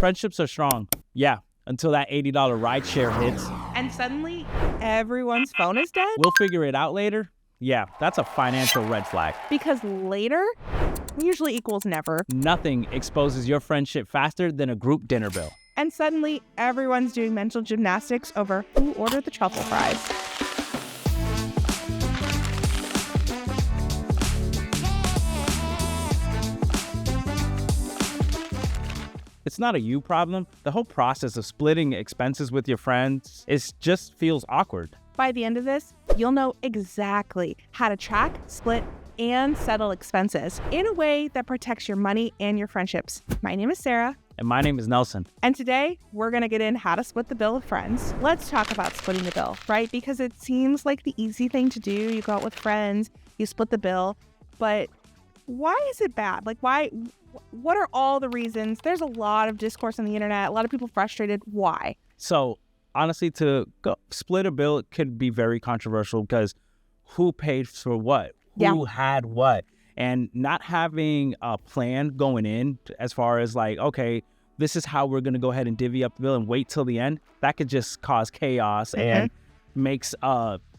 Friendships are strong. Yeah, until that $80 rideshare hits. And suddenly, everyone's phone is dead? We'll figure it out later. Yeah, that's a financial red flag. Because later usually equals never. Nothing exposes your friendship faster than a group dinner bill. And suddenly, everyone's doing mental gymnastics over who ordered the truffle fries. It's not a you problem. The whole process of splitting expenses with your friends just feels awkward. By the end of this, you'll know exactly how to track, split, and settle expenses in a way that protects your money and your friendships. My name is Sarah. And my name is Nelson. And today, we're going to get in how to split the bill with friends. Let's talk about splitting the bill, right? Because it seems like the easy thing to do. You go out with friends, you split the bill. But why is it bad? Like, why? What are all the reasons? There's a lot of discourse on the internet, a lot of people frustrated. Why? So honestly, to split a bill, it could be very controversial because who paid for what? Who had what? And not having a plan going in as far as like, okay, this is how we're going to go ahead and divvy up the bill and wait till the end, that could just cause chaos and makes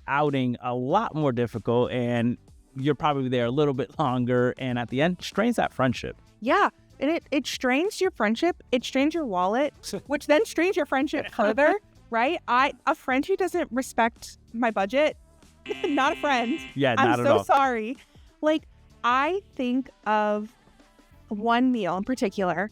outing a lot more difficult. And you're probably there a little bit longer. And at the end, strains that friendship. Yeah. And it strains your friendship. It strains your wallet, which then strains your friendship further, right? A friend who doesn't respect my budget, not a friend. Yeah, not at all. I'm so sorry. Like, I think of one meal in particular.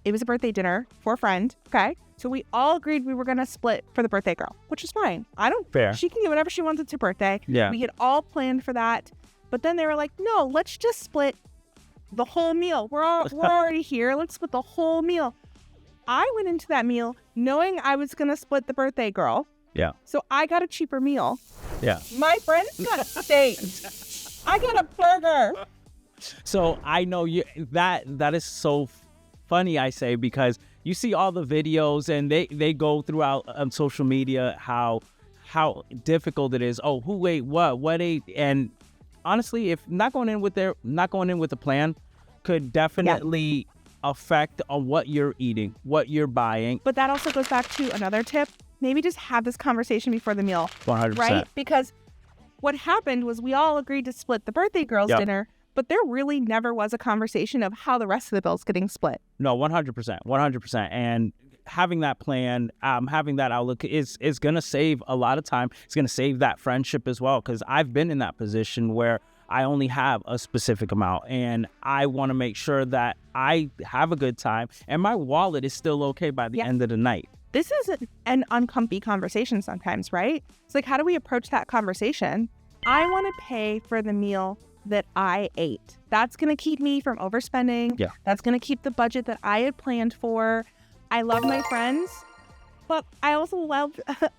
It was a birthday dinner for a friend, okay? So we all agreed we were going to split for the birthday girl, which is fine. Fair. She can get whatever she wants. It's her birthday. Yeah. We had all planned for that. But then they were like, no, let's just split the whole meal. We're already here. Let's split the whole meal. I went into that meal knowing I was going to split the birthday girl. Yeah. So I got a cheaper meal. Yeah. My friends got steak. I got a burger. So I know that is so funny, I say, because you see all the videos and they go throughout social media how difficult it is. Oh, who ate what ate, and honestly, if not going in with a plan could definitely affect on what you're eating, what you're buying. But that also goes back to another tip. Maybe just have this conversation before the meal. 100%. Right? Because what happened was we all agreed to split the birthday girl's dinner, but there really never was a conversation of how the rest of the bill's getting split. No, 100%. And having that plan, having that outlook is going to save a lot of time. It's going to save that friendship as well, because I've been in that position where I only have a specific amount and I want to make sure that I have a good time and my wallet is still okay by the end of the night. This is an uncomfy conversation sometimes, right? It's like, how do we approach that conversation? I want to pay for the meal that I ate. That's going to keep me from overspending. Yeah. That's going to keep the budget that I had planned for. I love my friends, but I also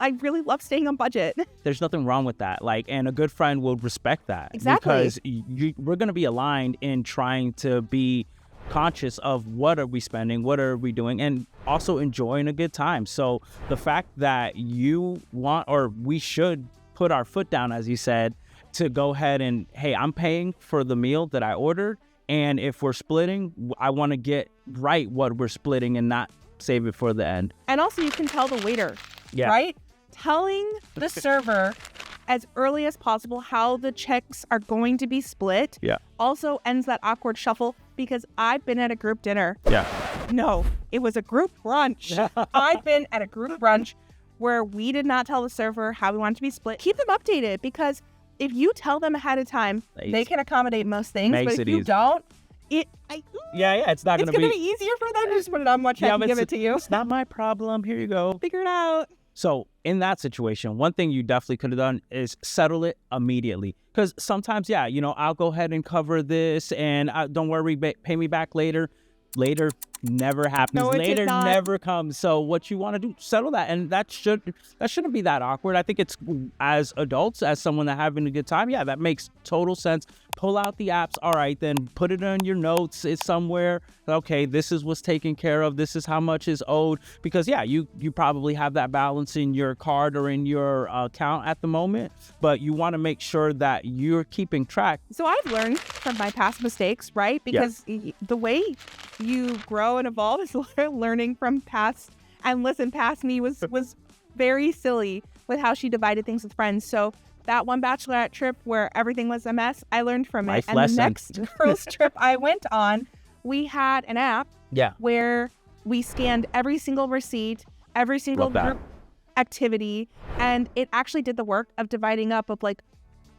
I really love staying on budget. There's nothing wrong with that. And a good friend will respect that. Exactly. Because we're going to be aligned in trying to be conscious of what are we spending, what are we doing, and also enjoying a good time. So the fact that you want, or we should put our foot down, as you said, to go ahead and, hey, I'm paying for the meal that I ordered. And if we're splitting, I want to get right what we're splitting and not save it for the end. And also you can tell the waiter, right? Telling the server as early as possible how the checks are going to be split also ends that awkward shuffle, because I've been at a group dinner. No, it was a group brunch. I've been at a group brunch where we did not tell the server how we want it to be split. Keep them updated, because if you tell them ahead of time, they can accommodate most things. But if you don't, it's not going to be easier for them to just put it on one check and give it to you. It's not my problem. Here you go. Figure it out. So in that situation, one thing you definitely could have done is settle it immediately. Because sometimes, I'll go ahead and cover this and don't worry, pay me back later. Later never happens. No, Later never comes. So what you want to do, settle that. And that shouldn't be that awkward. I think it's, as adults, as someone that having a good time, that makes total sense. Pull out the apps. All right, then put it on your notes. It's somewhere. Okay, this is what's taken care of. This is how much is owed. Because you probably have that balance in your card or in your account at the moment, but you want to make sure that you're keeping track. So I've learned from my past mistakes, right? Because the way you grow and evolve as learning from past. And listen, past me was very silly with how she divided things with friends. So that one bachelorette trip where everything was a mess, I learned from it. And the next girls trip I went on, we had an app where we scanned every single receipt, every single group activity, and it actually did the work of dividing up of like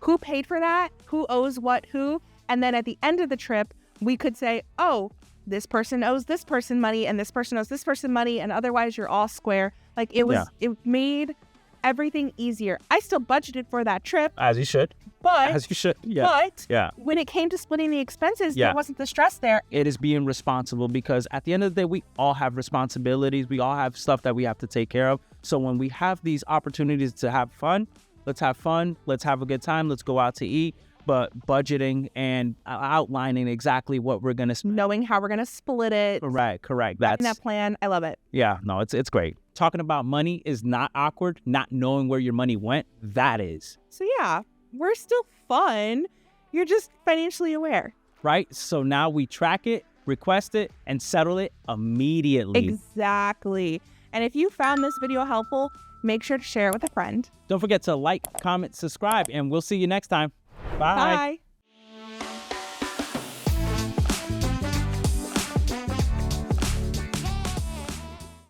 who paid for that, who owes what who, and then at the end of the trip, we could say, oh, this person owes this person money and this person owes this person money, and otherwise you're all square. Like it made everything easier. I still budgeted for that trip. As you should. But when it came to splitting the expenses, there wasn't the stress there. It is being responsible, because at the end of the day, we all have responsibilities. We all have stuff that we have to take care of. So when we have these opportunities to have fun, let's have fun. Let's have a good time. Let's go out to eat. But budgeting and outlining exactly what we're going to spend. Knowing how we're going to split it. Correct. That's that plan. I love it. Yeah, no, it's great. Talking about money is not awkward. Not knowing where your money went, that is. So yeah, we're still fun. You're just financially aware. Right? So now we track it, request it, and settle it immediately. Exactly. And if you found this video helpful, make sure to share it with a friend. Don't forget to like, comment, subscribe, and we'll see you next time. Bye. Bye.